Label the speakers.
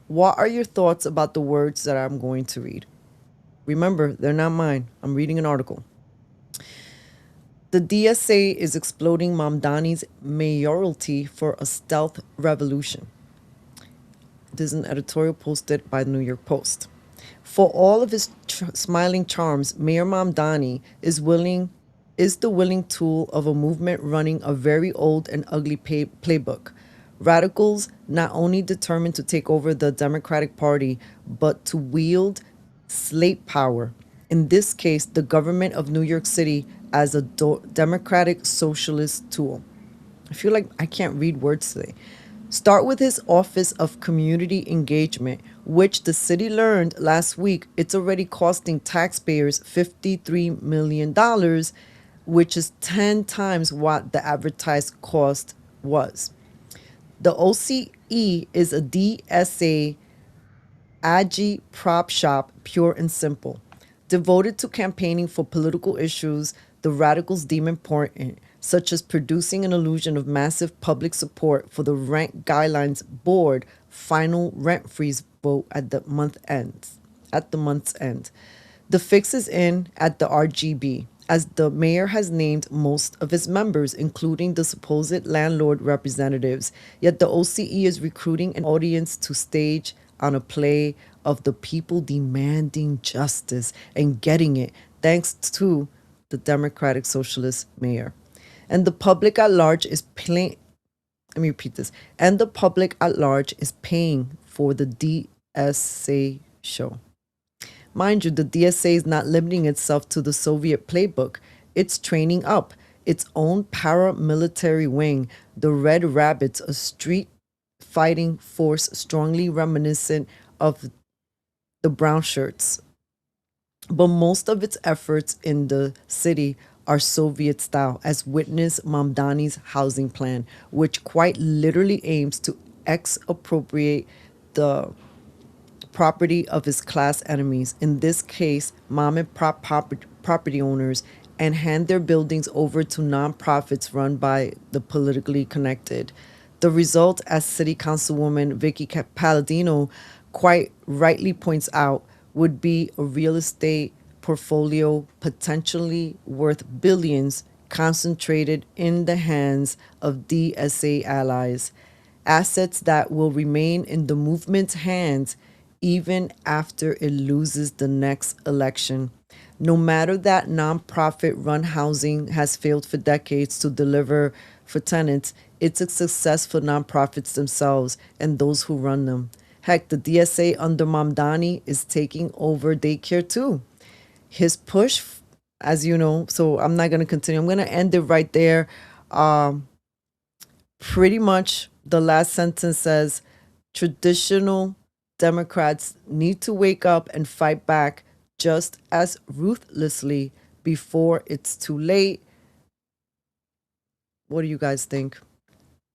Speaker 1: What are your thoughts about the words that I'm going to read? Remember, they're not mine. I'm reading an article. The DSA is exploding Mamdani's mayoralty for a stealth revolution. This is an editorial posted by the New York Post. For all of his smiling charms, Mayor Mamdani is the willing tool of a movement running a very old and ugly playbook. Radicals not only determined to take over the Democratic Party, but to wield slate power. In this case, the government of New York City as a democratic socialist tool. I feel like I can't read words today. Start with his Office of Community Engagement, which the city learned last week it's already costing taxpayers $53 million, which is 10 times what the advertised cost was. The OCE is a DSA agi prop shop, pure and simple. Devoted to campaigning for political issues the radicals deem important, such as producing an illusion of massive public support for the Rent Guidelines Board final rent freeze vote at the month's end. The fix is in at the RGB, as the mayor has named most of his members, including the supposed landlord representatives. Yet the OCE is recruiting an audience to stage on a play of the people demanding justice and getting it thanks to the Democratic Socialist mayor. And the public at large is paying. Let me repeat this. And the public at large is paying for the DSA show. Mind you, the DSA is not limiting itself to the Soviet playbook. It's training up its own paramilitary wing, the Red Rabbits, a street fighting force strongly reminiscent of the Brown Shirts. But most of its efforts in the city are Soviet style, as witness Mamdani's housing plan, which quite literally aims to expropriate the property of his class enemies, in this case, mom and pop property owners, and hand their buildings over to nonprofits run by the politically connected. The result, as City Councilwoman Vicky Palladino quite rightly points out, would be a real estate portfolio potentially worth billions concentrated in the hands of DSA allies, assets that will remain in the movement's hands even after it loses the next election. No matter that nonprofit run housing has failed for decades to deliver for tenants, it's a success for nonprofits themselves and those who run them. Heck, the DSA under Mamdani is taking over daycare too. His push, as you know, so I'm not going to continue. I'm going to end it right there. Pretty much the last sentence says traditional Democrats need to wake up and fight back just as ruthlessly before it's too late. What do you guys think?